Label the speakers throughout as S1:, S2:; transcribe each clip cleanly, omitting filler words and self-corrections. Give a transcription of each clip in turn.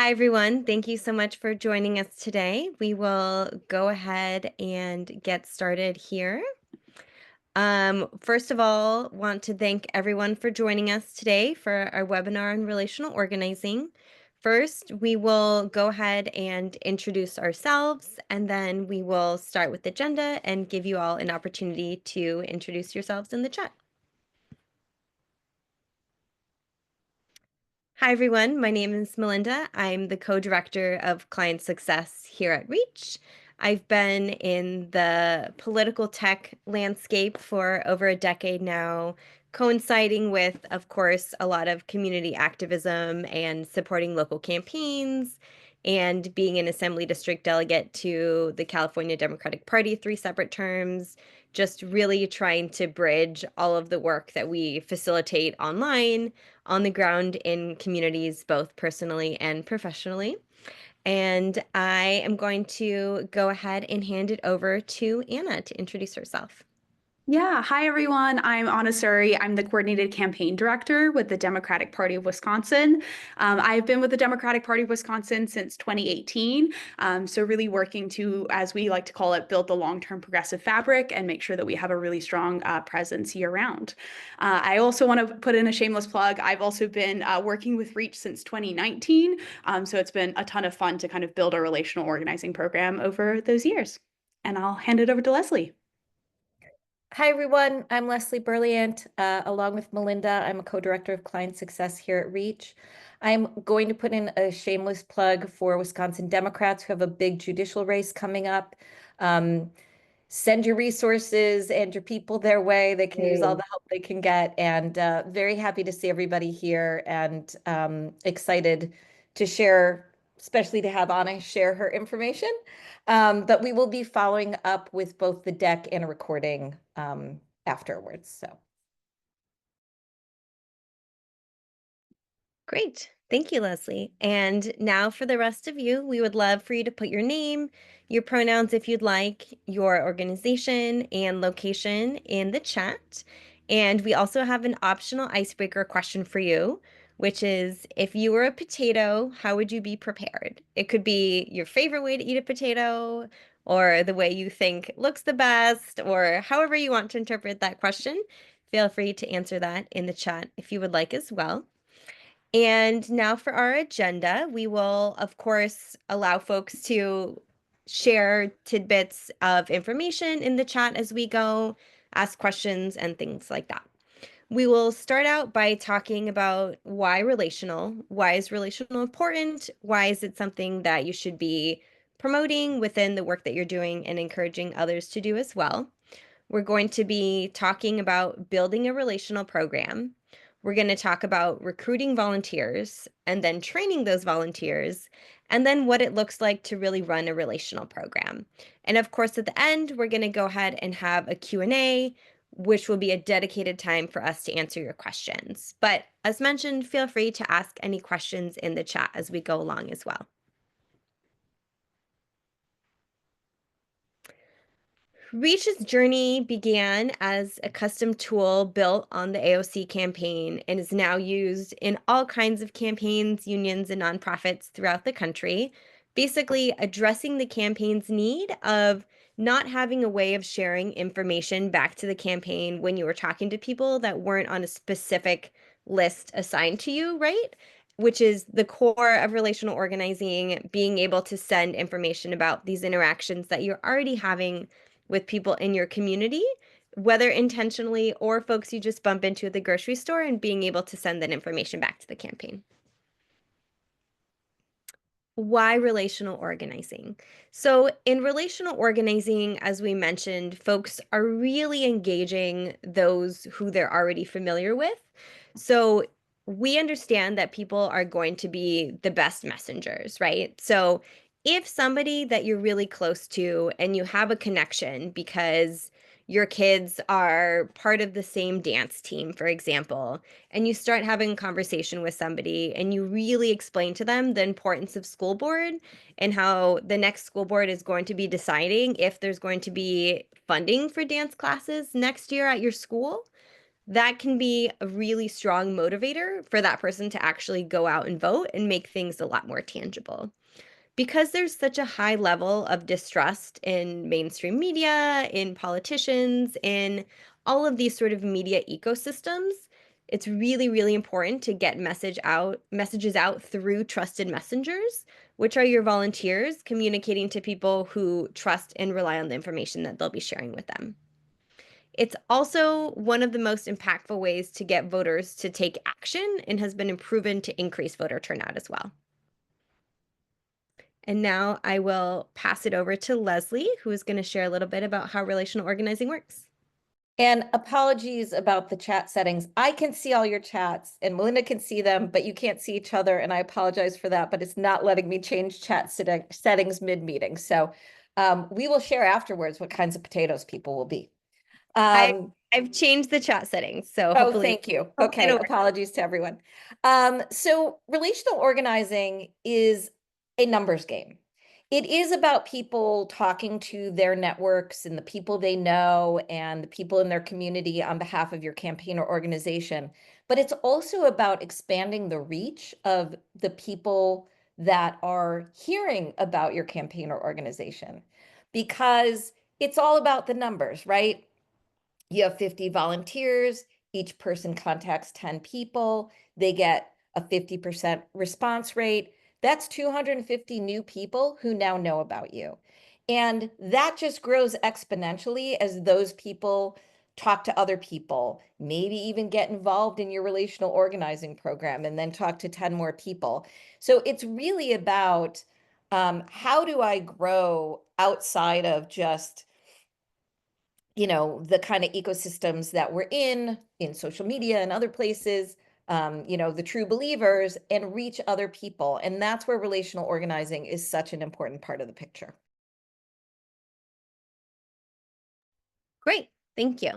S1: Hi, everyone. Thank you so much for joining us today. We will go ahead and get started here. First of all, want to thank everyone for joining us today for our webinar on relational organizing. First, we will go ahead and introduce ourselves, and then we will start with the agenda and give you all an opportunity to introduce yourselves in the chat. Hi, everyone. My name is Melinda. I'm the co-director of client success here at Reach. I've been in the political tech landscape for over a decade now, coinciding with, of course, a lot of community activism and supporting local campaigns and being an assembly district delegate to the California Democratic Party 3 separate terms, just really trying to bridge all of the work that we facilitate online on the ground in communities, both personally and professionally. And I am going to go ahead and hand it over to Anna to introduce herself.
S2: Yeah. Hi, everyone. I'm Anna Surrey. I'm the coordinated campaign director with the Democratic Party of Wisconsin. I've been with the Democratic Party of Wisconsin since 2018. So really working to, as we like to call it, build the long-term progressive fabric and make sure that we have a really strong presence year round. I also want to put in a shameless plug. I've also been working with Reach since 2019. So it's been a ton of fun to kind of build a relational organizing program over those years. And I'll hand it over to Leslie.
S3: Hi, everyone. I'm Leslie Berliant. Along with Melinda, I'm a co-director of client success here at Reach. I'm going to put in a shameless plug for Wisconsin Democrats who have a big judicial race coming up. Send your resources and your people their way. They can use all the help they can get. And very happy to see everybody here and excited to share, especially to have Anna share her information. But we will be following up with both the deck and a recording afterwards. So
S1: Great. Thank you, Leslie. And now for the rest of you, we would love for you to put your name, your pronouns if you'd like, your organization and location in the chat. And we also have an optional icebreaker question for you, which is if you were a potato, how would you be prepared? It could be your favorite way to eat a potato, or the way you think looks the best, or however you want to interpret that question. Feel free to answer that in the chat if you would like as well. And now for our agenda, we will, of course, allow folks to share tidbits of information in the chat as we go, ask questions, and things like that. We will start out by talking about why relational. Why is relational important? Why is it something that you should be promoting within the work that you're doing and encouraging others to do as well? We're going to be talking about building a relational program. We're going to talk about recruiting volunteers and then training those volunteers, and then what it looks like to really run a relational program. And of course, at the end, we're going to go ahead and have a Q&A, which will be a dedicated time for us to answer your questions. But as mentioned, feel free to ask any questions in the chat as we go along as well. Reach's journey began as a custom tool built on the AOC campaign and is now used in all kinds of campaigns, unions, and nonprofits throughout the country, basically addressing the campaign's need of not having a way of sharing information back to the campaign when you were talking to people that weren't on a specific list assigned to you, right? Which is the core of relational organizing, being able to send information about these interactions that you're already having with people in your community, whether intentionally or folks you just bump into at the grocery store, and being able to send that information back to the campaign. Why relational organizing? So in relational organizing, as we mentioned, folks are really engaging those who they're already familiar with. So we understand that people are going to be the best messengers, right? So if somebody that you're really close to and you have a connection because your kids are part of the same dance team, for example, and you start having a conversation with somebody and you really explain to them the importance of school board and how the next school board is going to be deciding if there's going to be funding for dance classes next year at your school, that can be a really strong motivator for that person to actually go out and vote and make things a lot more tangible. Because there's such a high level of distrust in mainstream media, in politicians, in all of these sort of media ecosystems, it's really, really important to get messages out through trusted messengers, which are your volunteers communicating to people who trust and rely on the information that they'll be sharing with them. It's also one of the most impactful ways to get voters to take action and has been proven to increase voter turnout as well. And now I will pass it over to Leslie, who is going to share a little bit about how relational organizing works.
S3: And apologies about the chat settings. I can see all your chats and Melinda can see them, but you can't see each other. And I apologize for that, but it's not letting me change chat settings mid-meeting. So we will share afterwards what kinds of potatoes people will be.
S1: I
S3: Um,
S1: I've changed the chat settings, so
S3: Oh,
S1: hopefully
S3: thank you.
S1: it'll
S3: Okay,
S1: work.
S3: apologies to everyone. So relational organizing is a numbers game. It is about people talking to their networks and the people they know and the people in their community on behalf of your campaign or organization. But it's also about expanding the reach of the people that are hearing about your campaign or organization, because it's all about the numbers, right? You have 50 volunteers, each person contacts 10 people, they get a 50% response rate. That's 250 new people who now know about you. And that just grows exponentially as those people talk to other people, maybe even get involved in your relational organizing program and then talk to 10 more people. So it's really about how do I grow outside of just the kind of ecosystems that we're in social media and other places, the true believers, and reach other people. And that's where relational organizing is such an important part of the picture.
S1: Great. Thank you.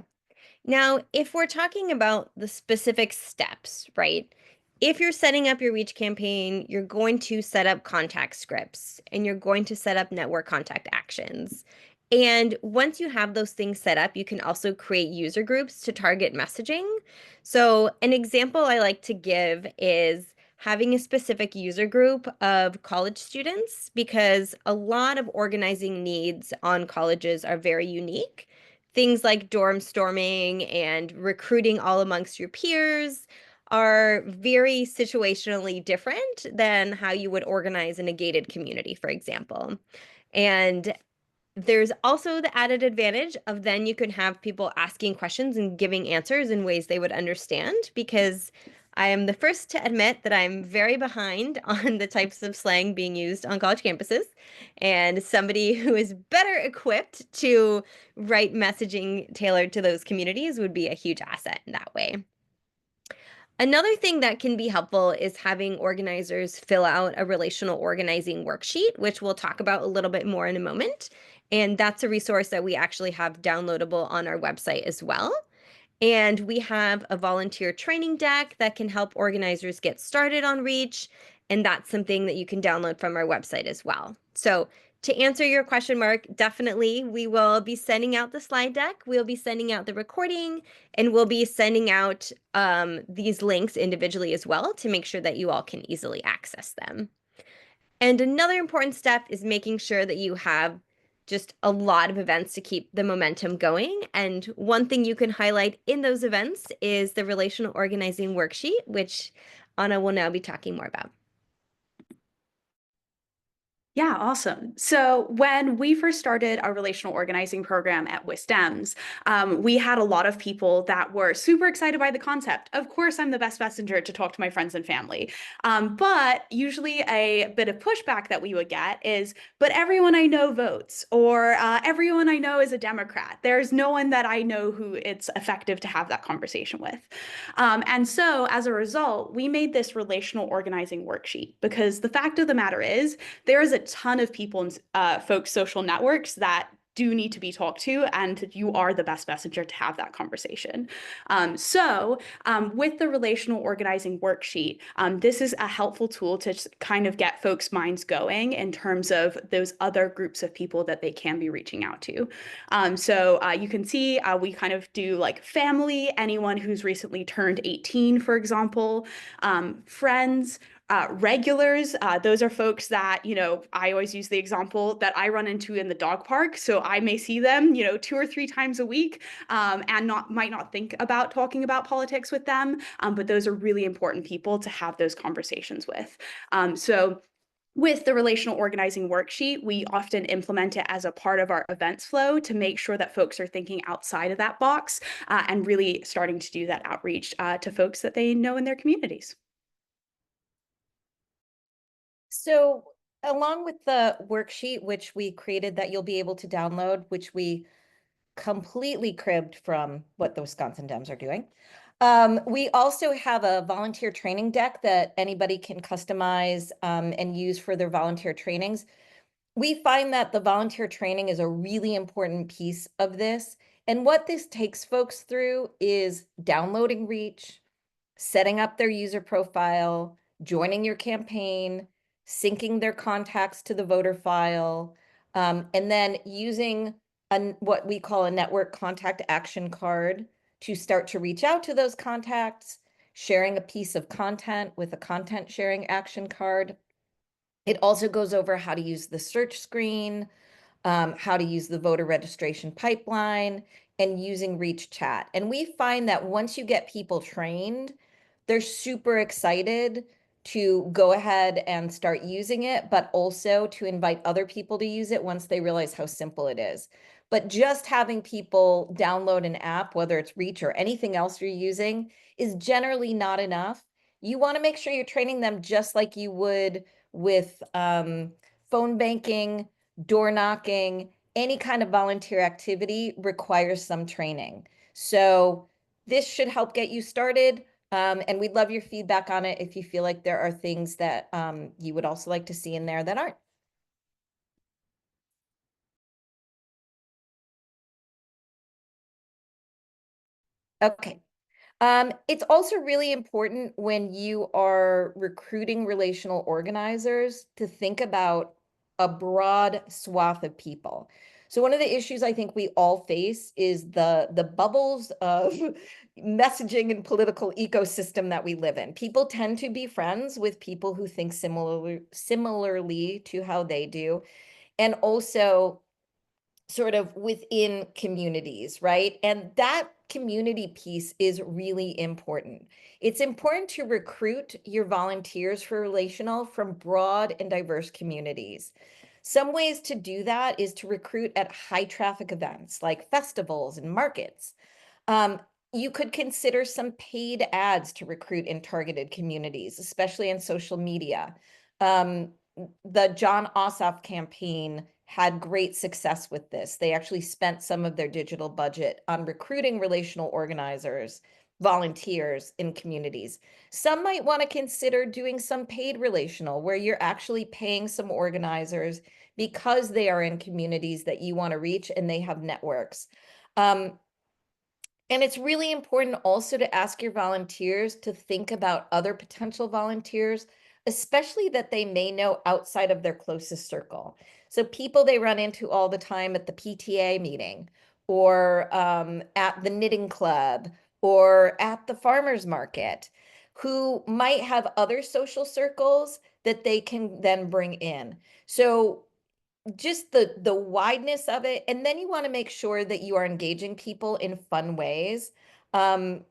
S1: Now, if we're talking about the specific steps, right? If you're setting up your reach campaign, you're going to set up contact scripts and you're going to set up network contact actions. And once you have those things set up, you can also create user groups to target messaging. So, an example I like to give is having a specific user group of college students because a lot of organizing needs on colleges are very unique. Things like dorm storming and recruiting all amongst your peers are very situationally different than how you would organize in a gated community, for example. And there's also the added advantage of then you can have people asking questions and giving answers in ways they would understand, because I am the first to admit that I'm very behind on the types of slang being used on college campuses. And somebody who is better equipped to write messaging tailored to those communities would be a huge asset in that way. Another thing that can be helpful is having organizers fill out a relational organizing worksheet, which we'll talk about a little bit more in a moment. And that's a resource that we actually have downloadable on our website as well. And we have a volunteer training deck that can help organizers get started on Reach. And that's something that you can download from our website as well. So to answer your question, Mark, definitely we will be sending out the slide deck. We'll be sending out the recording, and we'll be sending out these links individually as well to make sure that you all can easily access them. And another important step is making sure that you have just a lot of events to keep the momentum going. And one thing you can highlight in those events is the Relational Organizing Worksheet, which Anna will now be talking more about.
S2: Yeah, awesome. So when we first started our relational organizing program at WisDems, we had a lot of people that were super excited by the concept. Of course, I'm the best messenger to talk to my friends and family. But usually a bit of pushback that we would get is, but everyone I know votes, or everyone I know is a Democrat. There's no one that I know who it's effective to have that conversation with. And so as a result, we made this relational organizing worksheet, because the fact of the matter is, there is a ton of people in folks' social networks that do need to be talked to, and you are the best messenger to have that conversation. With the relational organizing worksheet, this is a helpful tool to just kind of get folks' minds going in terms of those other groups of people that they can be reaching out to. You can see we kind of do like family, anyone who's recently turned 18, for example, friends, regulars, those are folks that, I always use the example that I run into in the dog park. So I may see them, 2 or 3 times a week, and might not think about talking about politics with them. But those are really important people to have those conversations with. With the relational organizing worksheet, we often implement it as a part of our events flow to make sure that folks are thinking outside of that box, and really starting to do that outreach to folks that they know in their communities.
S3: So, along with the worksheet, which we created that you'll be able to download, which we completely cribbed from what the Wisconsin Dems are doing, we also have a volunteer training deck that anybody can customize and use for their volunteer trainings. We find that the volunteer training is a really important piece of this. And what this takes folks through is downloading Reach, setting up their user profile, joining your campaign, syncing their contacts to the voter file, and then using what we call a network contact action card to start to reach out to those contacts, sharing a piece of content with a content sharing action card. It also goes over how to use the search screen, how to use the voter registration pipeline, and using Reach Chat. And we find that once you get people trained, they're super excited to go ahead and start using it, but also to invite other people to use it once they realize how simple it is. But just having people download an app, whether it's Reach or anything else you're using, is generally not enough. You want to make sure you're training them just like you would with phone banking, door knocking, any kind of volunteer activity requires some training. So this should help get you started. And we'd love your feedback on it if you feel like there are things that you would also like to see in there that aren't. Okay. It's also really important when you are recruiting relational organizers to think about a broad swath of people. So one of the issues I think we all face is the bubbles of messaging and political ecosystem that we live in. People tend to be friends with people who think similarly to how they do, and also sort of within communities, right? And that community piece is really important. It's important to recruit your volunteers for relational from broad and diverse communities. Some ways to do that is to recruit at high traffic events like festivals and markets. Um, you could consider some paid ads to recruit in targeted communities, especially in social media. Um, the John Ossoff campaign had great success with this. They actually spent some of their digital budget on recruiting relational organizers, volunteers in communities. Some might want to consider doing some paid relational where you're actually paying some organizers because they are in communities that you want to reach and they have networks. Um, and it's really important also to ask your volunteers to think about other potential volunteers, especially that they may know outside of their closest circle. So people they run into all the time at the PTA meeting or at the knitting club or at the farmer's market, who might have other social circles that they can then bring in. So just the wideness of it, and then you want to make sure that you are engaging people in fun ways. um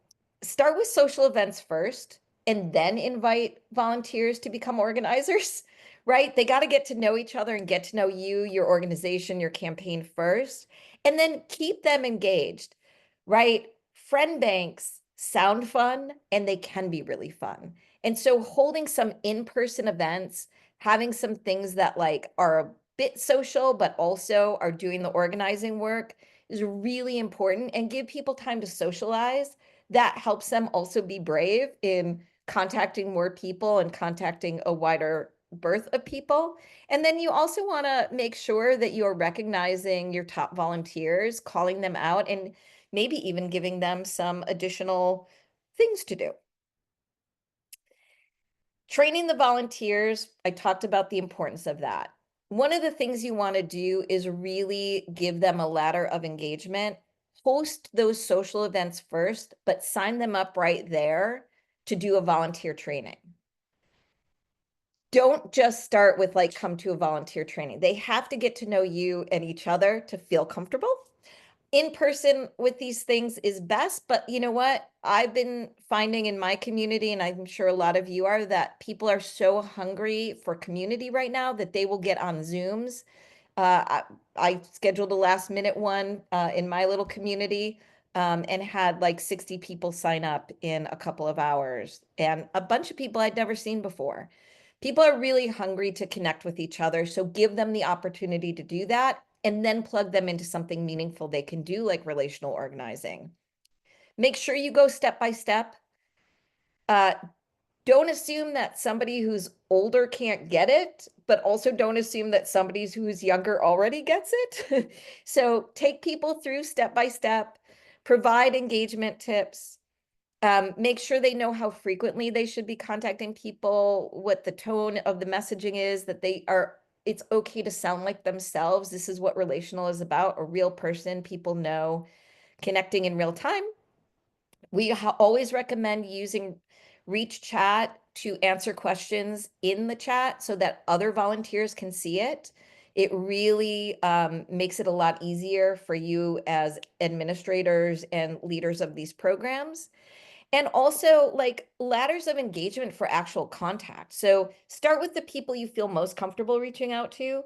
S3: Start with social events first and then invite volunteers to become organizers. Right, they got to get to know each other and get to know you, your organization, your campaign first, and then keep them engaged. Right, friend banks sound fun and they can be really fun, and so holding some in-person events, having some things that like are bit social, but also are doing the organizing work is really important, and give people time to socialize. That helps them also be brave in contacting more people and contacting a wider birth of people. And then you also want to make sure that you're recognizing your top volunteers, calling them out, and maybe even giving them some additional things to do. Training the volunteers, I talked about the importance of that. One of the things you want to do is really give them a ladder of engagement. Host those social events first, but sign them up right there to do a volunteer training. Don't just start with like, come to a volunteer training. They have to get to know you and each other to feel comfortable. In person with these things is best, but you know what? I've been finding in my community, and I'm sure a lot of you are, that people are so hungry for community right now that they will get on Zooms. I scheduled a last minute one in my little community and had like 60 people sign up in a couple of hours, and a bunch of people I'd never seen before. People are really hungry to connect with each other, so give them the opportunity to do that and then plug them into something meaningful they can do, like relational organizing. Make sure you go step by step. Don't assume that somebody who's older can't get it, but also don't assume that somebody who's younger already gets it. So take people through step by step, provide engagement tips, make sure they know how frequently they should be contacting people, what the tone of the messaging is, that it's okay to sound like themselves. This is what relational is about, a real person, people know, connecting in real time. We always recommend using Reach Chat to answer questions in the chat so that other volunteers can see it. It really makes it a lot easier for you as administrators and leaders of these programs. And also like ladders of engagement for actual contact. So start with the people you feel most comfortable reaching out to.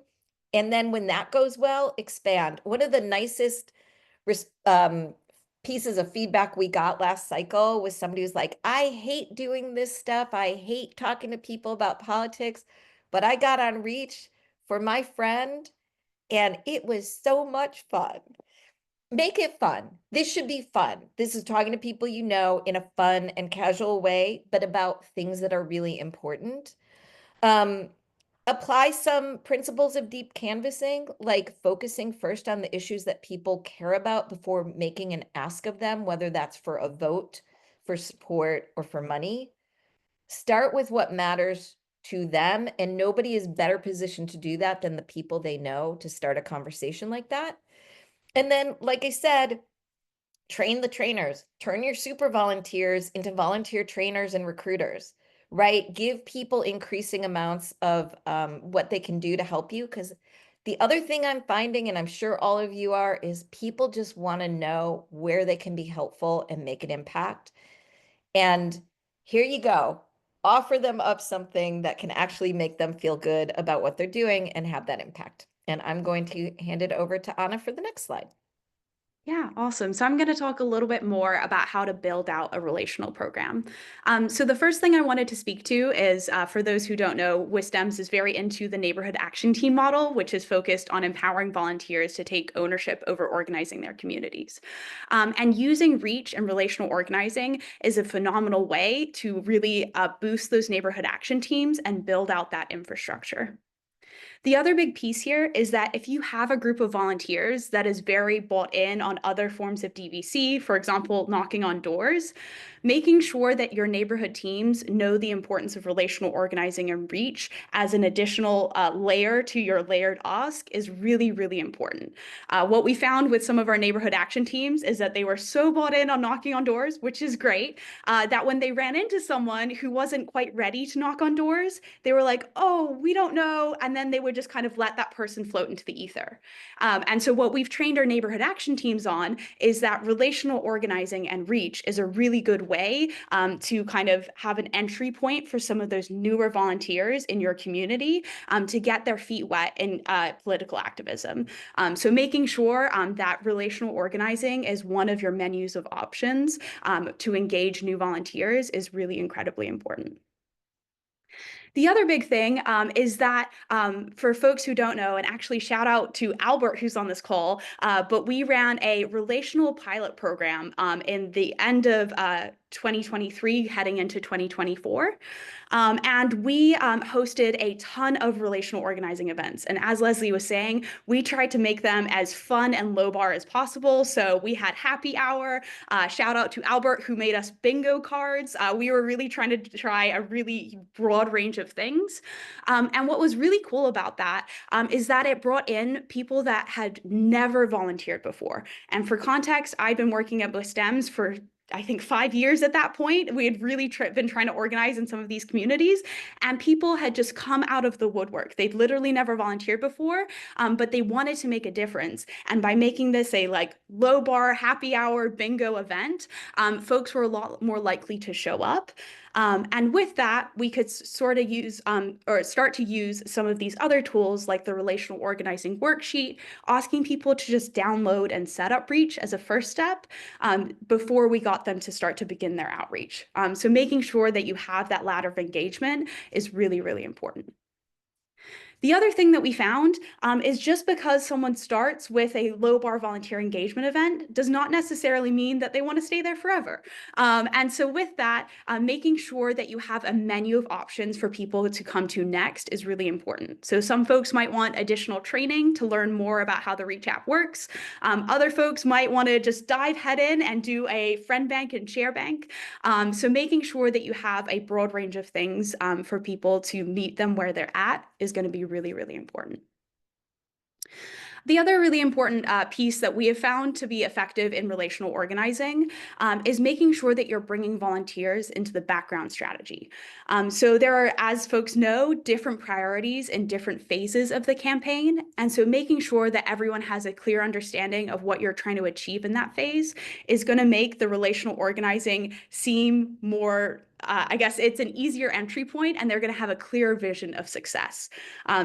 S3: And then when that goes well, expand. One of the nicest pieces of feedback we got last cycle was somebody who's like, I hate doing this stuff. I hate talking to people about politics, but I got on Reach for my friend and it was so much fun. Make it fun. This should be fun. This is talking to people you know in a fun and casual way, but about things that are really important. Um, Apply some principles of deep canvassing, like focusing first on the issues that people care about before making an ask of them, whether that's for a vote, for support, or for money. Start with what matters to them, and nobody is better positioned to do that than the people they know to start a conversation like that. And then, like I said, train the trainers, turn your super volunteers into volunteer trainers and recruiters, right? Give people increasing amounts of what they can do to help you. Because the other thing I'm finding, and I'm sure all of you are, is people just want to know where they can be helpful and make an impact. And here you go. Offer them up something that can actually make them feel good about what they're doing and have that impact. And I'm going to hand it over to Anna for the next slide.
S2: Yeah, awesome. So I'm going to talk a little bit more about how to build out a relational program. So the first thing I wanted to speak to is, for those who don't know, WisDems is very into the neighborhood action team model, which is focused on empowering volunteers to take ownership over organizing their communities. And using Reach and relational organizing is a phenomenal way to really boost those neighborhood action teams and build out that infrastructure. The other big piece here is that if you have a group of volunteers that is very bought in on other forms of DVC, for example, knocking on doors, making sure that your neighborhood teams know the importance of relational organizing and Reach as an additional layer to your layered ask is really, really important. What we found with some of our neighborhood action teams is that they were so bought in on knocking on doors, which is great, that when they ran into someone who wasn't quite ready to knock on doors, they were like, oh, we don't know. And then they would just kind of let that person float into the ether. And so what we've trained our neighborhood action teams on is that relational organizing and Reach is a really good way to kind of have an entry point for some of those newer volunteers in your community to get their feet wet in political activism. So making sure that relational organizing is one of your menus of options to engage new volunteers is really incredibly important. The other big thing is that for folks who don't know, and actually shout out to Albert who's on this call, but we ran a relational pilot program in the end of 2023 heading into 2024. And we hosted a ton of relational organizing events. And as Leslie was saying, we tried to make them as fun and low bar as possible. So we had happy hour. Shout out to Albert, who made us bingo cards. We were really trying to try a really broad range of things. And what was really cool about that is that it brought in people that had never volunteered before. And for context, I'd been working at WisDems for I think 5 years at that point. We had really been trying to organize in some of these communities, and people had just come out of the woodwork. They'd literally never volunteered before, but they wanted to make a difference. And by making this a low bar, happy hour, bingo event, folks were a lot more likely to show up. And with that, we could sort of use or start to use some of these other tools like the Relational Organizing Worksheet, asking people to just download and set up Reach as a first step before we got them to start to begin their outreach. So making sure that you have that ladder of engagement is really, really important. The other thing that we found is just because someone starts with a low bar volunteer engagement event does not necessarily mean that they want to stay there forever. And so with that, making sure that you have a menu of options for people to come to next is really important. So some folks might want additional training to learn more about how the Reach app works. Other folks might want to just dive head in and do a friend bank and share bank. So making sure that you have a broad range of things for people to meet them where they're at is going to be really, really important. The other really important piece that we have found to be effective in relational organizing is making sure that you're bringing volunteers into the background strategy. So there are, as folks know, different priorities in different phases of the campaign. And so making sure that everyone has a clear understanding of what you're trying to achieve in that phase is going to make the relational organizing seem more I guess it's an easier entry point, and they're going to have a clear vision of success.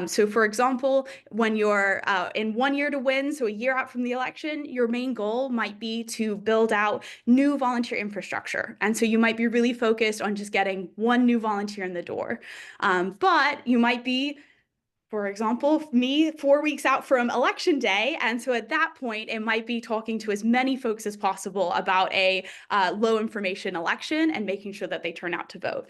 S2: So for example, when you're in 1 year to win, so a year out from the election, your main goal might be to build out new volunteer infrastructure. And so you might be really focused on just getting one new volunteer in the door. But you might be, for example, me 4 weeks out from election day. And so at that point, it might be talking to as many folks as possible about a low information election and making sure that they turn out to vote.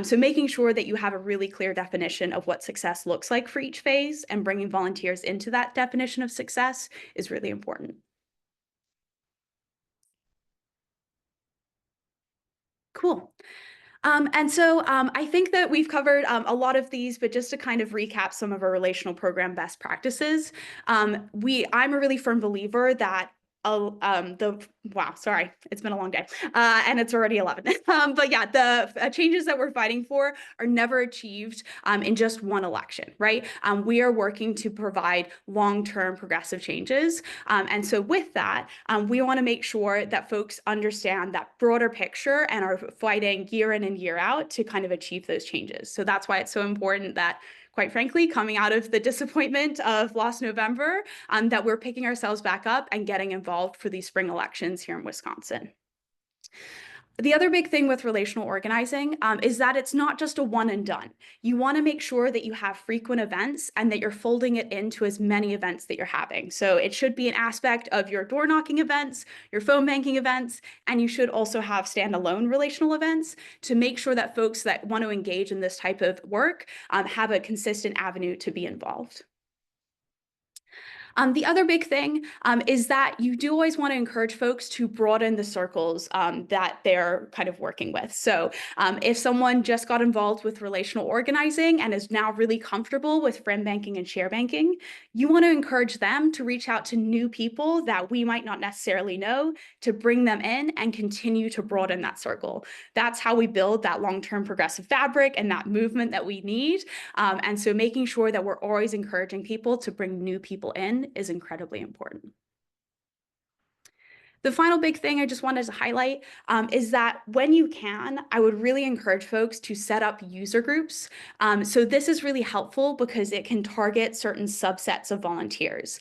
S2: So making sure that you have a really clear definition of what success looks like for each phase and bringing volunteers into that definition of success is really important. Cool. And so I think that we've covered a lot of these, but just to kind of recap some of our relational program best practices, I'm a really firm believer that sorry, it's been a long day, and it's already 11. But yeah, the changes that we're fighting for are never achieved in just one election, right? We are working to provide long-term progressive changes. And so with that, we want to make sure that folks understand that broader picture and are fighting year in and year out to kind of achieve those changes. So that's why it's so important that, quite frankly, coming out of the disappointment of last November, that we're picking ourselves back up and getting involved for these spring elections here in Wisconsin. The other big thing with relational organizing is that it's not just a one and done. You want to make sure that you have frequent events and that you're folding it into as many events that you're having. So it should be an aspect of your door knocking events, your phone banking events, and you should also have standalone relational events to make sure that folks that want to engage in this type of work have a consistent avenue to be involved. The other big thing is that you do always want to encourage folks to broaden the circles that they're kind of working with. So if someone just got involved with relational organizing and is now really comfortable with friend banking and share banking, you want to encourage them to reach out to new people that we might not necessarily know to bring them in and continue to broaden that circle. That's how we build that long-term progressive fabric and that movement that we need. And so making sure that we're always encouraging people to bring new people in is incredibly important. The final big thing I just wanted to highlight is that when you can, I would really encourage folks to set up user groups. So this is really helpful because it can target certain subsets of volunteers.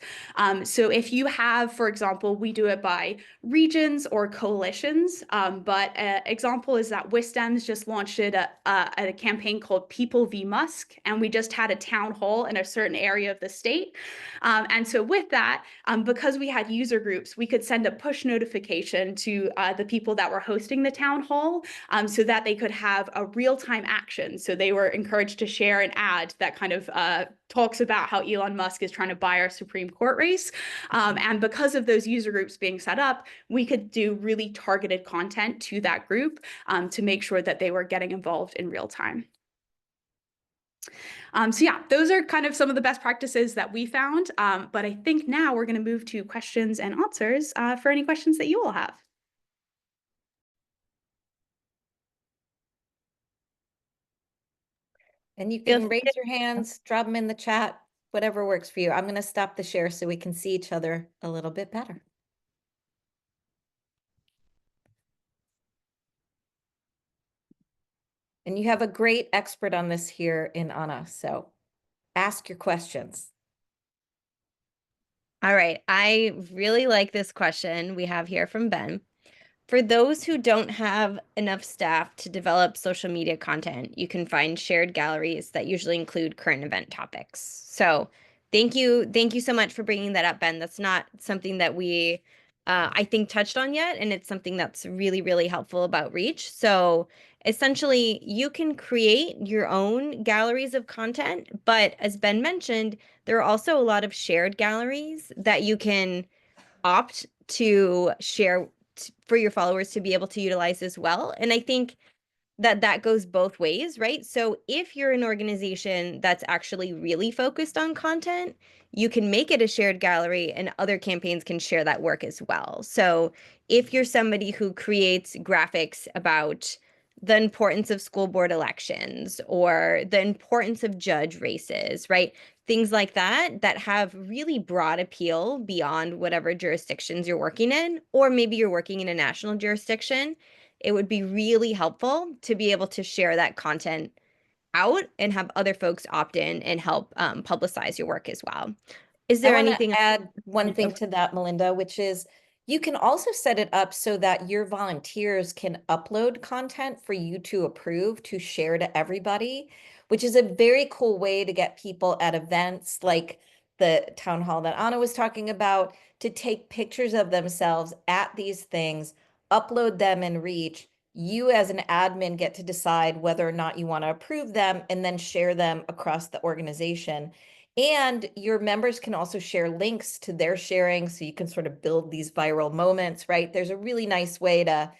S2: So if you have, for example, we do it by regions or coalitions, but an example is that WisDems just launched a campaign called People v. Musk, and we just had a town hall in a certain area of the state. And so with that, because we had user groups, we could send a push notification to the people that were hosting the town hall, so that they could have a real-time action. So they were encouraged to share an ad that kind of talks about how Elon Musk is trying to buy our Supreme Court race. And because of those user groups being set up, we could do really targeted content to that group to make sure that they were getting involved in real time. So yeah, those are kind of some of the best practices that we found. But I think now we're going to move to questions and answers for any questions that you all have.
S3: And you
S1: Feel
S3: can
S1: free
S3: raise
S1: to
S3: your hands, drop them in the chat, whatever works for you. I'm going to stop the share so we can see each other a little bit better. And you have a great expert on this here in Anna, so ask your questions.
S1: All right. I really like this question we have here from Ben. For those who don't have enough staff to develop social media content, you can find shared galleries that usually include current event topics. So, thank you so much for bringing that up, Ben. That's not something that we, I think, touched on yet, and it's something that's really, really helpful about Reach. So, essentially, you can create your own galleries of content, but as Ben mentioned, there are also a lot of shared galleries that you can opt to share for your followers to be able to utilize as well. And I think that that goes both ways, right? So if you're an organization that's actually really focused on content, you can make it a shared gallery and other campaigns can share that work as well. So if you're somebody who creates graphics about the importance of school board elections or the importance of judge races, right? Things like that that have really broad appeal beyond whatever jurisdictions you're working in, or maybe you're working in a national jurisdiction, it would be really helpful to be able to share that content out and have other folks opt in and help publicize your work as well. Is
S3: I
S1: there
S3: want to
S1: anything
S3: add one thing
S1: else?
S3: to that, Melinda, which is you can also set it up so that your volunteers can upload content for you to approve to share to everybody, which is a very cool way to get people at events like the town hall that Anna was talking about, to take pictures of themselves at these things, upload them in Reach. You as an admin get to decide whether or not you want to approve them and then share them across the organization. And your members can also share links to their sharing, so you can sort of build these viral moments, right? There's a really nice way to,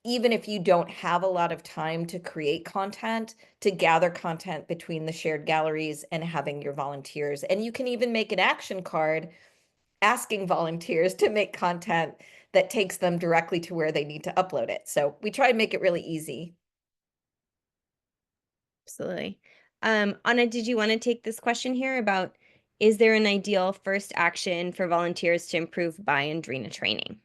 S3: even if you don't have a lot of time to create content, to gather content between the shared galleries and having your volunteers. And you can even make an action card asking volunteers to make content that takes them directly to where they need to upload it. So we try and make it really easy.
S1: Absolutely. Anna, did you want to take this question here about is there an ideal first action for volunteers to improve buy-in during a training?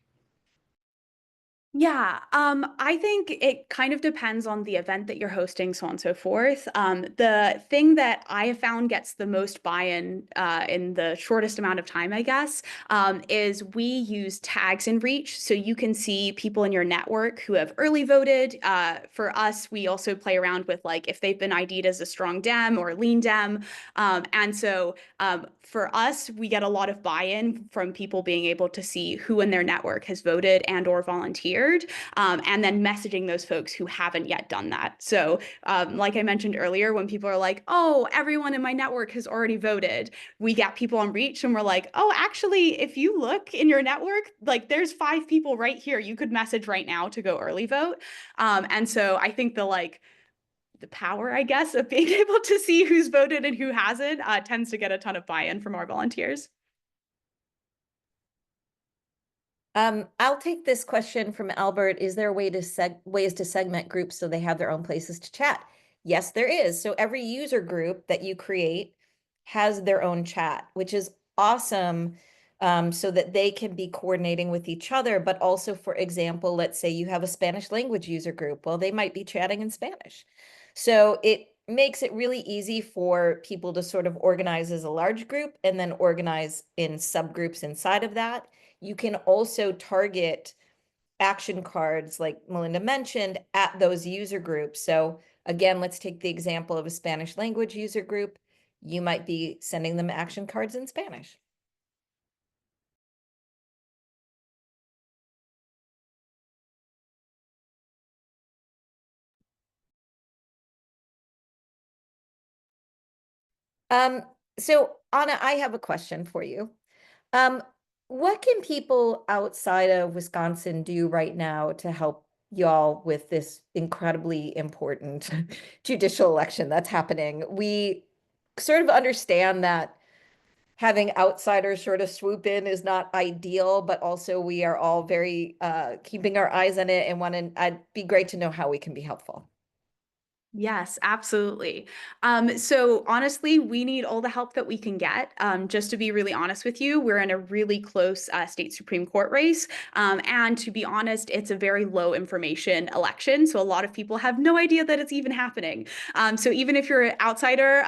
S2: Yeah, I think it kind of depends on the event that you're hosting, so on and so forth. The thing that I have found gets the most buy-in in the shortest amount of time, I guess, is we use tags in Reach. So you can see people in your network who have early voted. For us, we also play around with like if they've been ID'd as a strong Dem or lean Dem. And so for us, we get a lot of buy-in from people being able to see who in their network has voted and or volunteered, and then messaging those folks who haven't yet done that. So like I mentioned earlier, when people are like, oh, everyone in my network has already voted, we get people on Reach and we're like, oh, actually, if you look in your network, like there's 5 people right here you could message right now to go early vote. And so I think the power, I guess, of being able to see who's voted and who hasn't tends to get a ton of buy-in from our volunteers.
S3: I'll take this question from Albert. Is there a way to ways to segment groups so they have their own places to chat? Yes, there is. So every user group that you create has their own chat, which is awesome, so that they can be coordinating with each other. But also, for example, let's say you have a Spanish language user group. Well, they might be chatting in Spanish. So it makes it really easy for people to sort of organize as a large group and then organize in subgroups inside of that. You can also target action cards, like Melinda mentioned, at those user groups. So again, let's take the example of a Spanish language user group. You might be sending them action cards in Spanish. Um, so Anna, I have a question for you. Um, what can people outside of Wisconsin do right now to help y'all with this incredibly important judicial election that's happening? We sort of understand that having outsiders sort of swoop in is not ideal, but also we are all very keeping our eyes on it and want to, I'd be great to know how we can be helpful.
S2: Yes, absolutely. So honestly, we need all the help that we can get. Just to be really honest with you, we're in a really close state Supreme Court race. And to be honest, it's a very low information election. So a lot of people have no idea that it's even happening. So even if you're an outsider,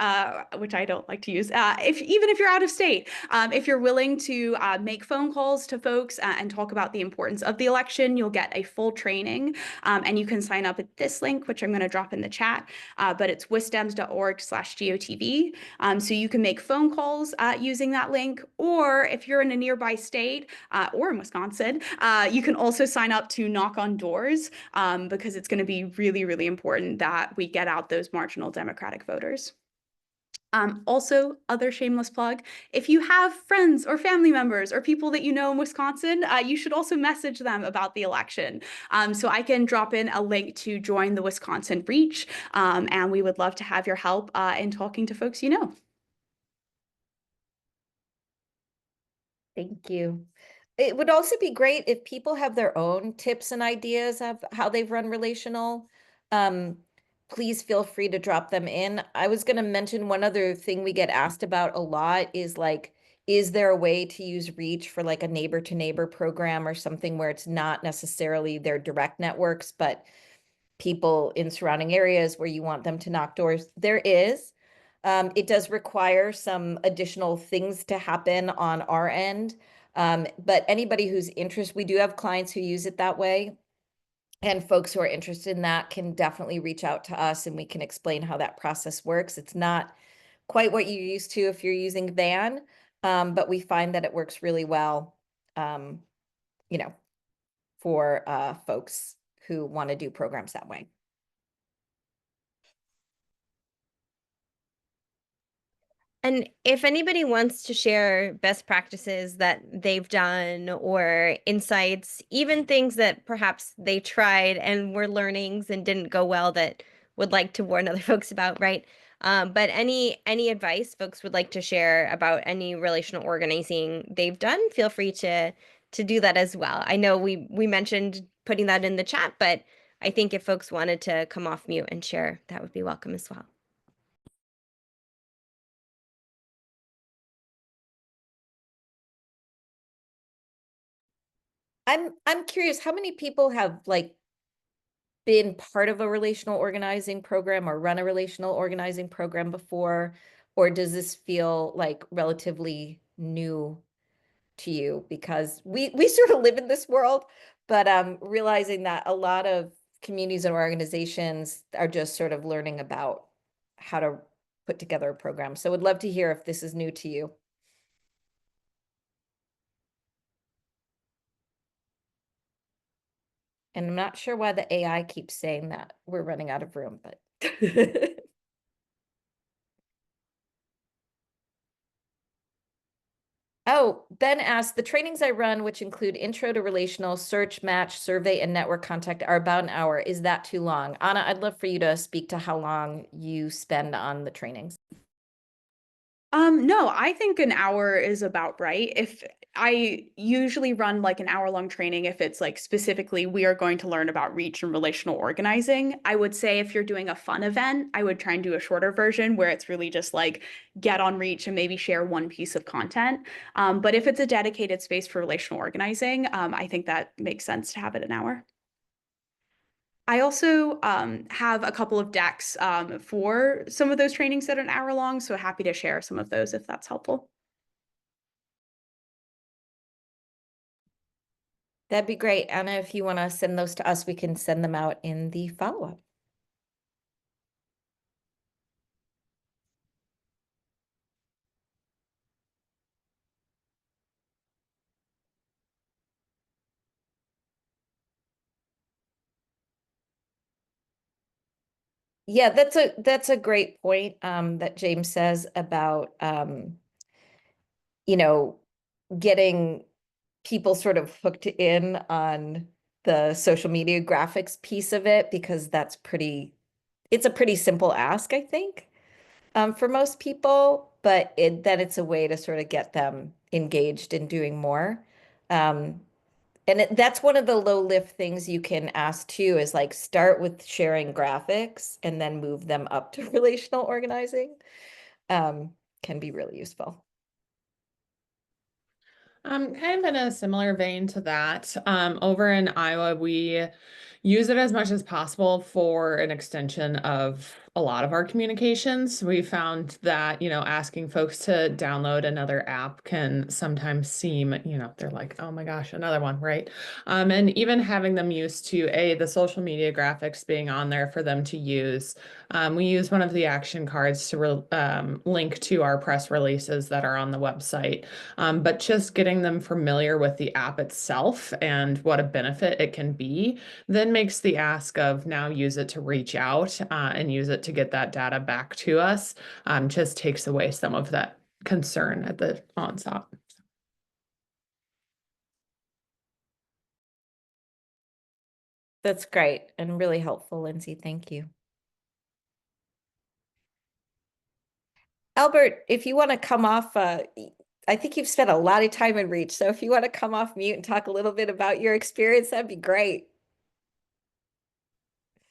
S2: which I don't like to use, even if you're out of state, if you're willing to make phone calls to folks and talk about the importance of the election, you'll get a full training. And you can sign up at this link, which I'm going to drop in the chat, but it's wisdems.org/GOTV. So you can make phone calls using that link, or if you're in a nearby state or in Wisconsin, you can also sign up to knock on doors because it's going to be really, really important that we get out those marginal Democratic voters. Also, other shameless plug, if you have friends or family members or people that you know in Wisconsin, you should also message them about the election. So I can drop in a link to join the Wisconsin Reach, and we would love to have your help in talking to folks you know.
S3: Thank you. It would also be great if people have their own tips and ideas of how they've run relational. Um, Please feel free to drop them in. I was going to mention one other thing we get asked about a lot is like, is there a way to use Reach for like a neighbor to neighbor program or something where it's not necessarily their direct networks, but people in surrounding areas where you want them to knock doors? There is. It does require some additional things to happen on our end. But anybody who's interested, we do have clients who use it that way. And folks who are interested in that can definitely reach out to us and we can explain how that process works. It's not quite what you're used to if you're using Van, but we find that it works really well, um, you know, for folks who want to do programs that way.
S1: And if anybody wants to share best practices that they've done or insights, even things that perhaps they tried and were learnings and didn't go well that would like to warn other folks about, right? But any advice folks would like to share about any relational organizing they've done, feel free to do that as well. I know we mentioned putting that in the chat, but I think if folks wanted to come off mute and share, that would be welcome as well.
S3: I'm curious, how many people have like been part of a relational organizing program or run a relational organizing program before, or does this feel like relatively new to you? Because we sort of live in this world, but realizing that a lot of communities and organizations are just sort of learning about how to put together a program. So would love to hear if this is new to you. And I'm not sure why the AI keeps saying that we're running out of room, but oh, Ben asked, the trainings I run, which include intro to relational, search, match, survey, and network contact, are about an hour. Is that too long? Anna, I'd love for you to speak to how long you spend on the trainings.
S2: No, I think an hour is about right. If I usually run like an hour-long training, if it's like specifically we are going to learn about reach and relational organizing, I would say if you're doing a fun event, I would try and do a shorter version where it's really just like get on reach and maybe share one piece of content. But if it's a dedicated space for relational organizing, I think that makes sense to have it an hour. I also have a couple of decks for some of those trainings that are an hour long, so happy to share some of those if that's helpful.
S3: That'd be great. Anna, if you want to send those to us, we can send them out in the follow-up. Yeah, that's a great point that James says about you know, getting people sort of hooked in on the social media graphics piece of it because it's a pretty simple ask, I think, for most people, but then it's a way to sort of get them engaged in doing more. Um, and that's one of the low lift things you can ask too, is like start with sharing graphics and then move them up to relational organizing. Um, can be really useful.
S4: Kind of in a similar vein to that, over in Iowa, we use it as much as possible for an extension of a lot of our communications. We found that, asking folks to download another app can sometimes seem, they're like, oh my gosh, another one, right? And even having them used to the social media graphics being on there for them to use. We use one of the action cards to link to our press releases that are on the website. But just getting them familiar with the app itself and what a benefit it can be, then makes the ask of now use it to reach out and use it to get that data back to us, just takes away some of that concern at the onset.
S3: That's great and really helpful, Lindsay. Thank you. Albert, if you want to come off, I think you've spent a lot of time in Reach. So if you want to come off mute and talk a little bit about your experience, that'd be great.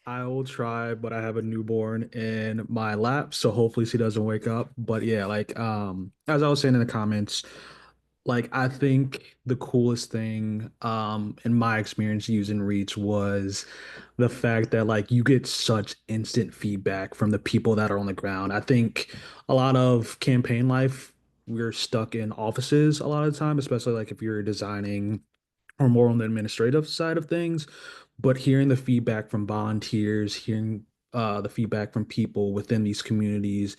S5: I will try, but I have a newborn in my lap, so hopefully she doesn't wake up. But yeah, like as I was saying in the comments, like I think the coolest thing in my experience using Reach was the fact that like you get such instant feedback from the people that are on the ground. I think a lot of campaign life, we're stuck in offices a lot of the time, especially like if you're designing or more on the administrative side of things. But hearing the feedback from volunteers, hearing the feedback from people within these communities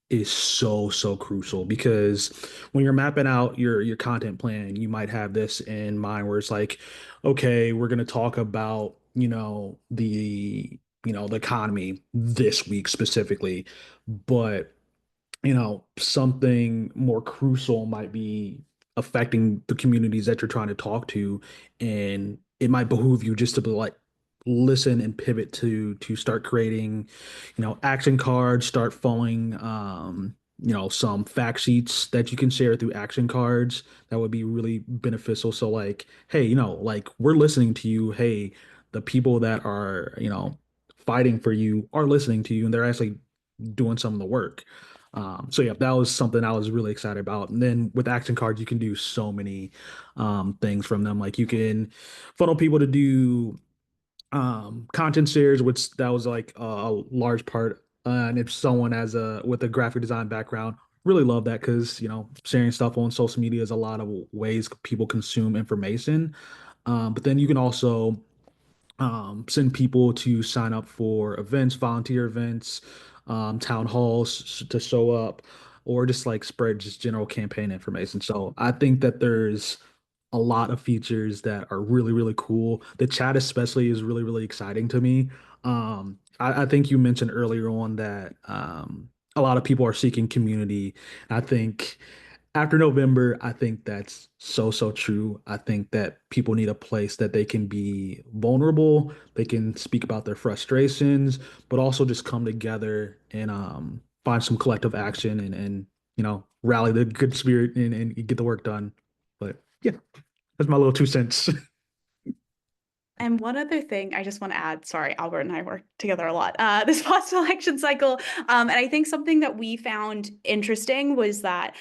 S5: is so crucial because when you're mapping out your content plan, you might have this in mind where it's like, okay, we're going to talk about, the economy this week specifically, but something more crucial might be affecting the communities that you're trying to talk to, and it might behoove you just to be like listen and pivot to start creating, action cards, start following some fact sheets that you can share through action cards that would be really beneficial. So like, hey, like we're listening to you. Hey, the people that are, fighting for you are listening to you and they're actually doing some of the work. So yeah, that was something I was really excited about. And then with action cards, you can do so many things from them. Like you can funnel people to do content shares, which that was like a large part. And if someone has a with a graphic design background, really love that because sharing stuff on social media is a lot of ways people consume information. But then you can also send people to sign up for events, volunteer events, town halls to show up, or just like spread just general campaign information. So I think that there's a lot of features that are really cool. The chat especially is really exciting to me. I think you mentioned earlier on that a lot of people are seeking community. I think after November, I think that's so true. I think that people need a place that they can be vulnerable, they can speak about their frustrations, but also just come together and find some collective action and rally the good spirit and get the work done. But yeah, that's my little 2 cents.
S2: And one other thing I just want to add, sorry, Albert and I work together a lot, this post-election cycle. And I think something that we found interesting was that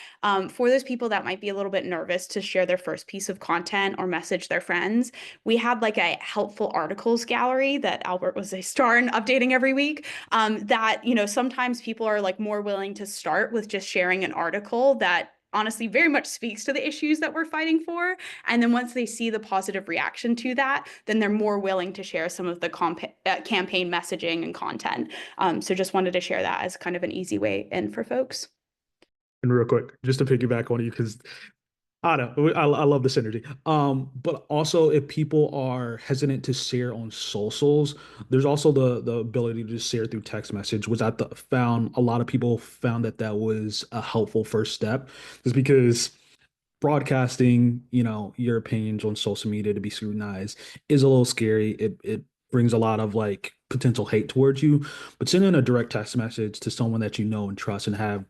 S2: for those people that might be a little bit nervous to share their first piece of content or message their friends, we had like a helpful articles gallery that Albert was a star in updating every week. That, sometimes people are like more willing to start with just sharing an article that honestly very much speaks to the issues that we're fighting for. And then once they see the positive reaction to that, then they're more willing to share some of the campaign messaging and content. So just wanted to share that as kind of an easy way in for folks.
S5: And real quick, just to piggyback on you, because I know. I love the synergy. But also if people are hesitant to share on socials, there's also the ability to just share through text message, which found a lot of people found that that was a helpful first step, just because broadcasting, your opinions on social media to be scrutinized is a little scary. It brings a lot of like potential hate towards you, but sending a direct text message to someone that you know and trust and have,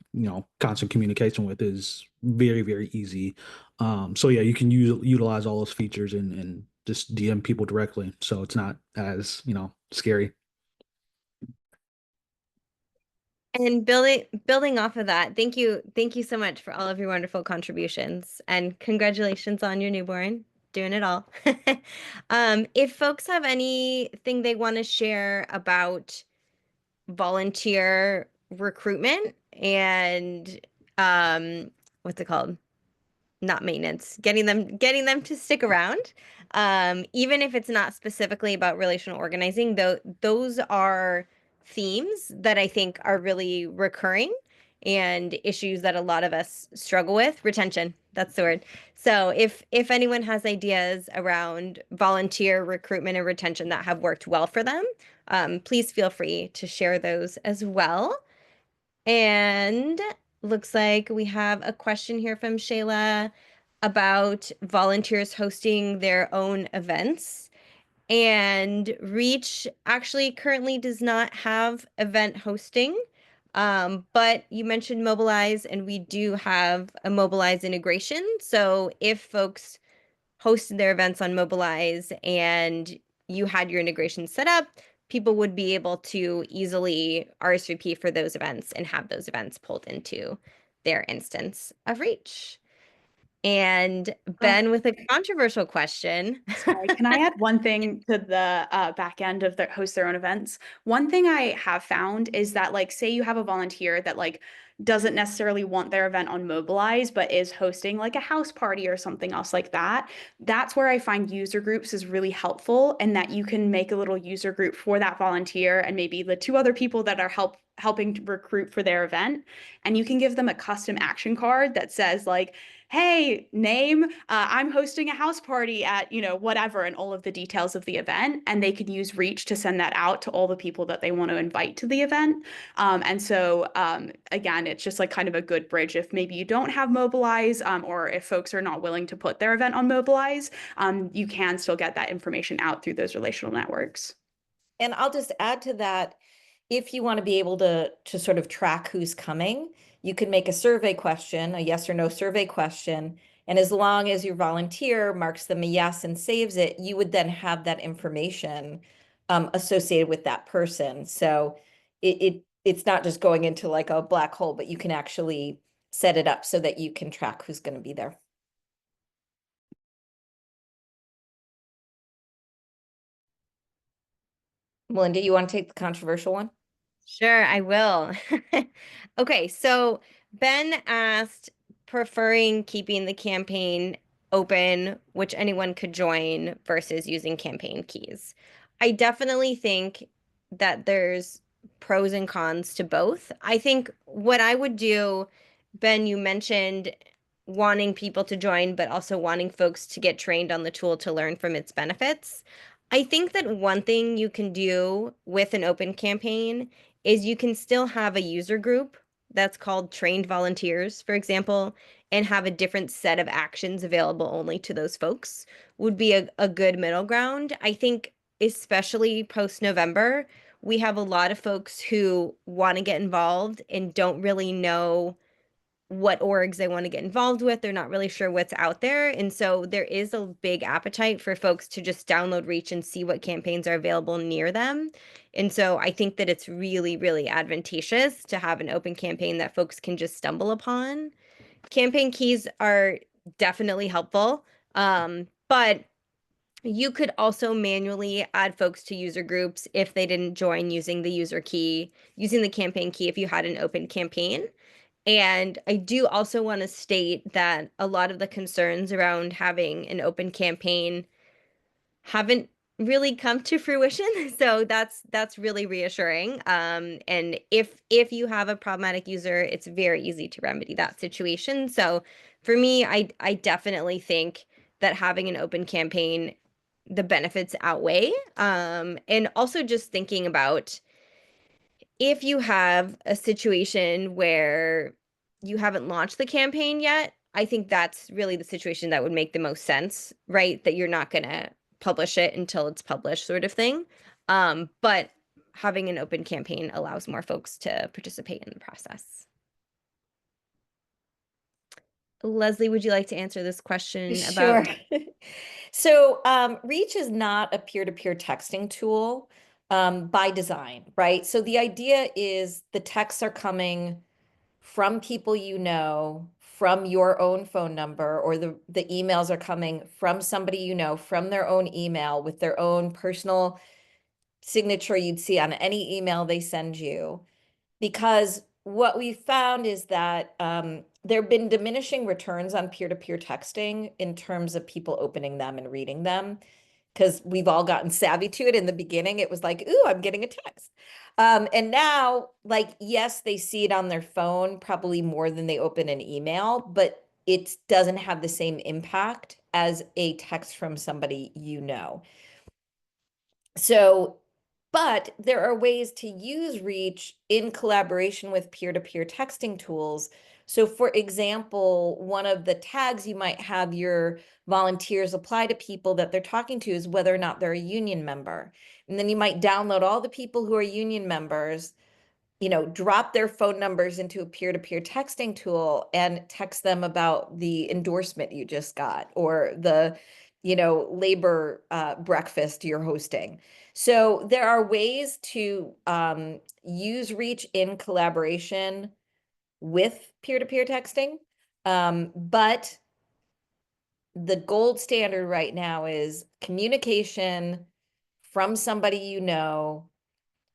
S5: constant communication with is very, very easy. So yeah, you can utilize all those features and just DM people directly. So it's not as, scary.
S1: And building off of that, thank you so much for all of your wonderful contributions, and congratulations on your newborn, doing it all. If folks have anything they want to share about volunteer recruitment and what's it called? Not maintenance, getting them to stick around, even if it's not specifically about relational organizing, though those are themes that I think are really recurring and issues that a lot of us struggle with. Retention, that's the word. So if anyone has ideas around volunteer recruitment and retention that have worked well for them, please feel free to share those as well. And looks like we have a question here from Shayla about volunteers hosting their own events. And Reach actually currently does not have event hosting. But you mentioned Mobilize, and we do have a Mobilize integration. So if folks hosted their events on Mobilize and you had your integration set up, people would be able to easily RSVP for those events and have those events pulled into their instance of Reach. And
S2: Oh,
S1: Ben with a controversial question.
S2: sorry, can I add one thing to the back end of the host their own events? One thing I have found is that, like, say you have a volunteer that like doesn't necessarily want their event on Mobilize, but is hosting like a house party or something else like that. That's where I find user groups is really helpful, and that you can make a little user group for that volunteer and maybe the two other people that are helping to recruit for their event, and you can give them a custom action card that says like, hey, name, I'm hosting a house party at, whatever, and all of the details of the event. And they could use Reach to send that out to all the people that they want to invite to the event. And so, again, it's just like kind of a good bridge if maybe you don't have Mobilize, or if folks are not willing to put their event on Mobilize, you can still get that information out through those relational networks.
S3: And I'll just add to that, if you want to be able to sort of track who's coming, you can make a survey question, a yes or no survey question. And as long as your volunteer marks them a yes and saves it, you would then have that information associated with that person. So it's not just going into like a black hole, but you can actually set it up so that you can track who's going to be there. Melinda, you want to take the controversial one?
S1: Sure, I will. Okay, so Ben asked, preferring keeping the campaign open, which anyone could join, versus using campaign keys. I definitely think that there's pros and cons to both. I think what I would do, Ben, you mentioned wanting people to join, but also wanting folks to get trained on the tool to learn from its benefits. I think that one thing you can do with an open campaign is you can still have a user group that's called trained volunteers, for example, and have a different set of actions available only to those folks would be a good middle ground. I think, especially post November, we have a lot of folks who want to get involved and don't really know what orgs they want to get involved with. They're not really sure what's out there. And so there is a big appetite for folks to just download Reach and see what campaigns are available near them. And so I think that it's really, really advantageous to have an open campaign that folks can just stumble upon. Campaign keys are definitely helpful. But you could also manually add folks to user groups if they didn't join using the user key, using the campaign key if you had an open campaign. And I do also want to state that a lot of the concerns around having an open campaign haven't really come to fruition. So that's really reassuring. And if you have a problematic user, it's very easy to remedy that situation. So for me, I definitely think that having an open campaign, the benefits outweigh. And also just thinking about if you have a situation where you haven't launched the campaign yet, I think that's really the situation that would make the most sense, right? That you're not going to publish it until it's published, sort of thing. But having an open campaign allows more folks to participate in the process. Leslie, would you like to answer this question
S3: Sure.
S1: about?
S3: So Reach is not a peer-to-peer texting tool by design, right? So the idea is the texts are coming from people you know, from your own phone number, or the emails are coming from somebody you know, from their own email with their own personal signature you'd see on any email they send you. Because what we found is that there have been diminishing returns on peer-to-peer texting in terms of people opening them and reading them, because we've all gotten savvy to it. In the beginning, it was like, ooh, I'm getting a text. And now, like, yes, they see it on their phone probably more than they open an email, but it doesn't have the same impact as a text from somebody you know. So, but there are ways to use Reach in collaboration with peer-to-peer texting tools. So for example, one of the tags you might have your volunteers apply to people that they're talking to is whether or not they're a union member. And then you might download all the people who are union members, drop their phone numbers into a peer-to-peer texting tool and text them about the endorsement you just got, or the, labor breakfast you're hosting. So there are ways to use Reach in collaboration with peer-to-peer texting. But the gold standard right now is communication from somebody you know,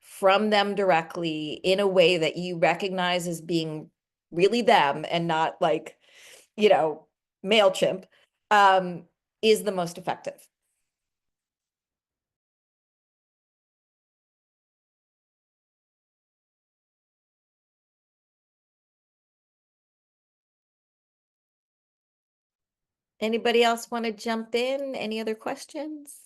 S3: from them directly, in a way that you recognize as being really them and not like, MailChimp, is the most effective. Anybody else want to jump in? Any other questions?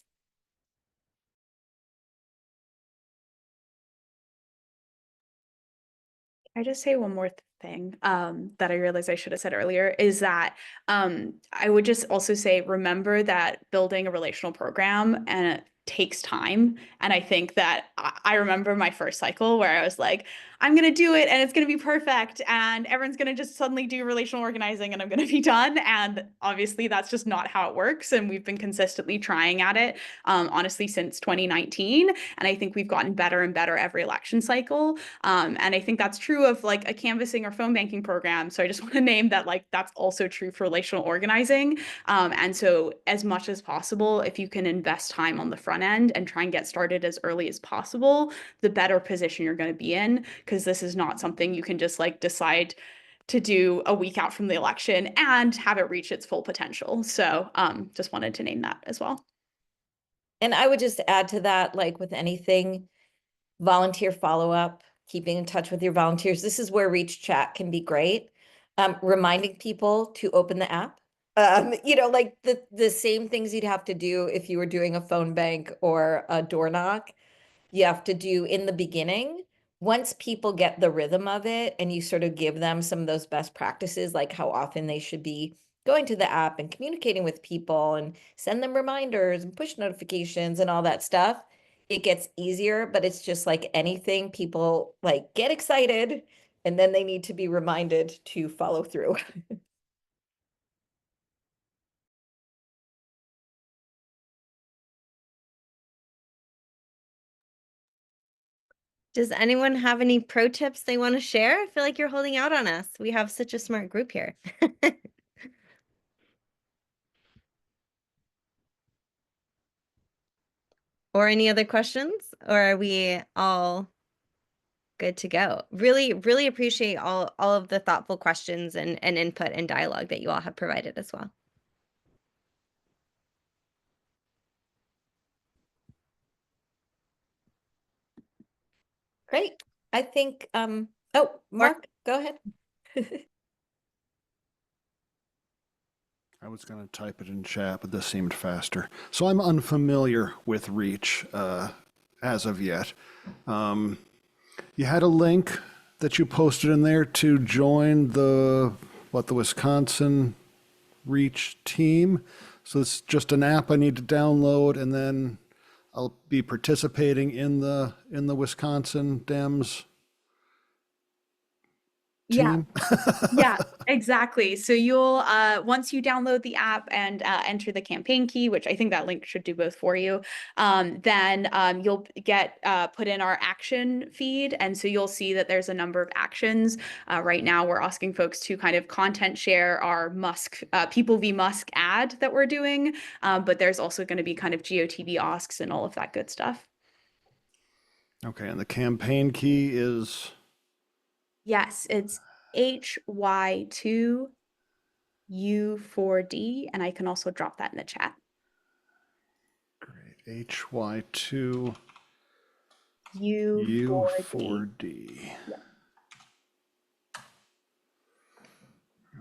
S2: I just say one more thing that I realized I should have said earlier is that I would just also say, remember that building a relational program and it takes time. And I think that I remember my first cycle where I was like, I'm going to do it and it's going to be perfect. And everyone's going to just suddenly do relational organizing and I'm going to be done. And obviously that's just not how it works. And we've been consistently trying at it, honestly, since 2019. And I think we've gotten better and better every election cycle. And I think that's true of like a canvassing or phone banking program. So I just want to name that, like, that's also true for relational organizing. And so as much as possible, if you can invest time on the front end and try and get started as early as possible, the better position you're going to be in, because this is not something you can just like decide to do a week out from the election and have it reach its full potential. So just wanted to name that as well.
S3: And I would just add to that, like with anything, volunteer follow-up, keeping in touch with your volunteers. This is where Reach Chat can be great. Reminding people to open the app. Like the same things you'd have to do if you were doing a phone bank or a door knock, you have to do in the beginning. Once people get the rhythm of it and you sort of give them some of those best practices, like how often they should be going to the app and communicating with people and send them reminders and push notifications and all that stuff, it gets easier. But it's just like anything, people like get excited and then they need to be reminded to follow through.
S1: Does anyone have any pro tips they want to share? I feel like you're holding out on us. We have such a smart group here. Or any other questions? Or are we all good to go? Really, really appreciate all of the thoughtful questions and input and dialogue that you all have provided as well.
S3: Great. I think, oh, Mark, go ahead.
S6: I was going to type it in chat, but this seemed faster. So I'm unfamiliar with Reach as of yet. You had a link that you posted in there to join the Wisconsin Reach team. So it's just an app I need to download, and then I'll be participating in the Wisconsin Dems
S2: Yeah.
S6: team.
S2: Yeah, exactly. So you'll once you download the app and enter the campaign key, which I think that link should do both for you, then you'll get put in our action feed, and so you'll see that there's a number of actions. Right now, we're asking folks to kind of content share our Musk People v Musk ad that we're doing, but there's also going to be kind of GOTV asks and all of that good stuff.
S6: Okay, and the campaign key is
S2: Yes, it's HY2U4D, and I can also drop that in the chat.
S6: great. HY2
S2: U4D.
S6: U4D.
S2: Yeah.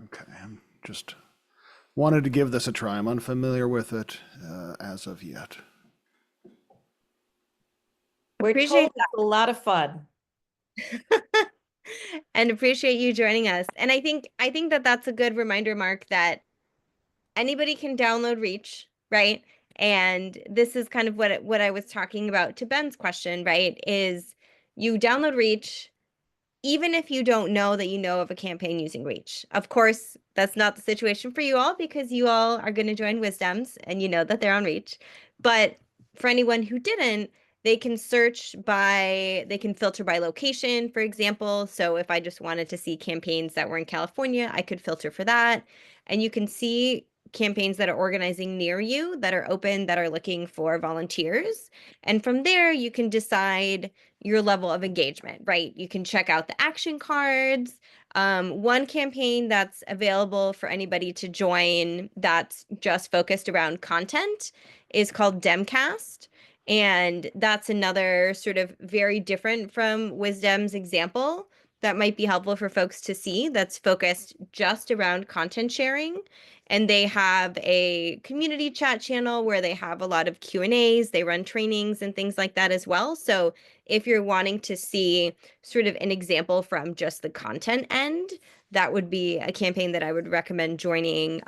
S6: Okay, I'm just wanted to give this a try. I'm unfamiliar with it as of yet.
S3: We're
S1: Appreciate
S3: told it's a lot of fun.
S1: and appreciate you joining us. And I think that that's a good reminder, Mark, that anybody can download Reach, right? And this is kind of what I was talking about to Ben's question, right? Is you download Reach even if you don't know that you know of a campaign using Reach. Of course, that's not the situation for you all because you all are going to join WisDems and you know that they're on Reach. But for anyone who didn't, they can they can filter by location, for example. So if I just wanted to see campaigns that were in California, I could filter for that. And you can see campaigns that are organizing near you, that are open, that are looking for volunteers. And from there, you can decide your level of engagement, right? You can check out the action cards. One campaign that's available for anybody to join that's just focused around content is called Demcast. And that's another sort of very different from WisDem's example that might be helpful for folks to see that's focused just around content sharing. And they have a community chat channel where they have a lot of Q&As, they run trainings and things like that as well. So if you're wanting to see sort of an example from just the content end, that would be a campaign that I would recommend joining.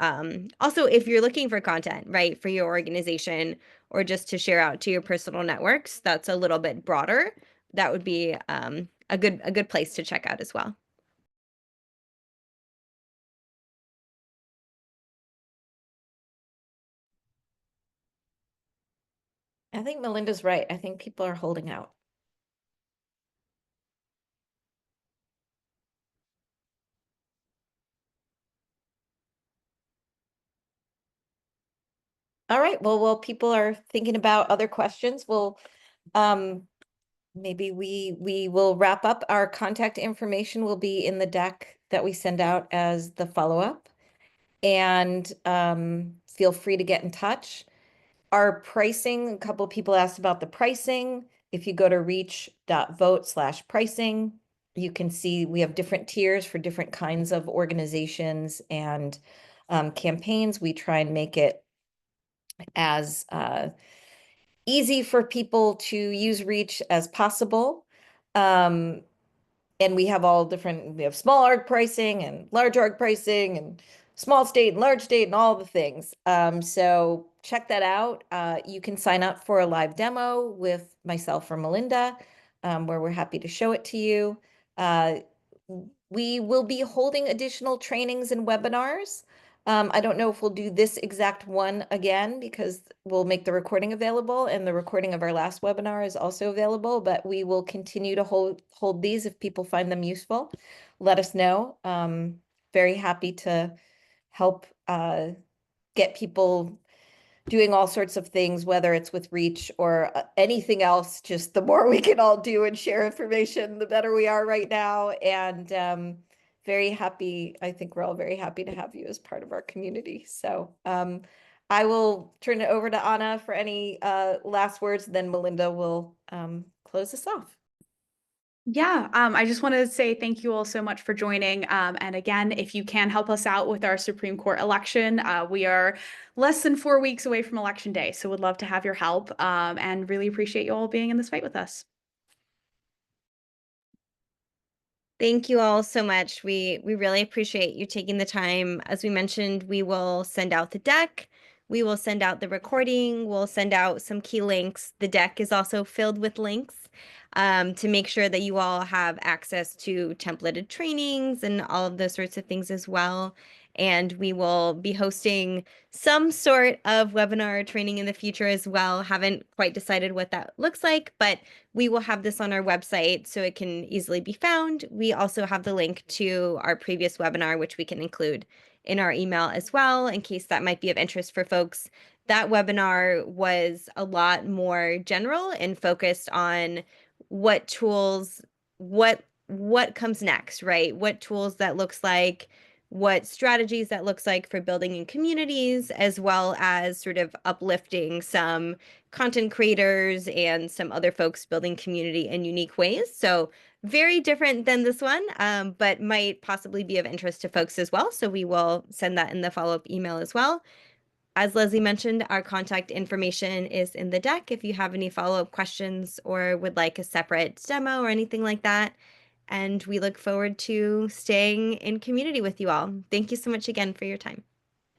S1: Also, if you're looking for content, right, for your organization or just to share out to your personal networks, that's a little bit broader. That would be a good place to check out as well.
S3: I think Melinda's right. I think people are holding out. All right. Well, while people are thinking about other questions, maybe we will wrap up. Our contact information will be in the deck that we send out as the follow-up. And feel free to get in touch. Our pricing, a couple of people asked about the pricing. If you go to reach.vote/pricing, you can see we have different tiers for different kinds of organizations and campaigns. We try and make it as easy for people to use Reach as possible. And we have we have small org pricing and large org pricing and small state and large state and all the things. So check that out. You can sign up for a live demo with myself or Melinda, where we're happy to show it to you. We will be holding additional trainings and webinars. I don't know if we'll do this exact one again because we'll make the recording available, and the recording of our last webinar is also available, but we will continue to hold these if people find them useful. Let us know. Very happy to help get people doing all sorts of things, whether it's with Reach or anything else. Just the more we can all do and share information, the better we are right now. And very happy. I think we're all very happy to have you as part of our community. So I will turn it over to Anna for any last words, then Melinda will close us off.
S2: Yeah, I just want to say thank you all so much for joining. And again, if you can help us out with our Supreme Court election, we are less than 4 weeks away from Election Day. So would love to have your help and really appreciate you all being in this fight with us.
S1: Thank you all so much. We really appreciate you taking the time. As we mentioned, we will send out the deck. We will send out the recording. We'll send out some key links. The deck is also filled with links to make sure that you all have access to templated trainings and all of those sorts of things as well. And we will be hosting some sort of webinar training in the future as well. Haven't quite decided what that looks like, but we will have this on our website so it can easily be found. We also have the link to our previous webinar, which we can include in our email as well, in case that might be of interest for folks. That webinar was a lot more general and focused on what tools, what comes next, right? What tools that looks like, what strategies that looks like for building in communities, as well as sort of uplifting some content creators and some other folks building community in unique ways. So very different than this one, but might possibly be of interest to folks as well. So we will send that in the follow-up email as well. As Leslie mentioned, our contact information is in the deck if you have any follow-up questions or would like a separate demo or anything like that. And we look forward to staying in community with you all. Thank you so much again for your time.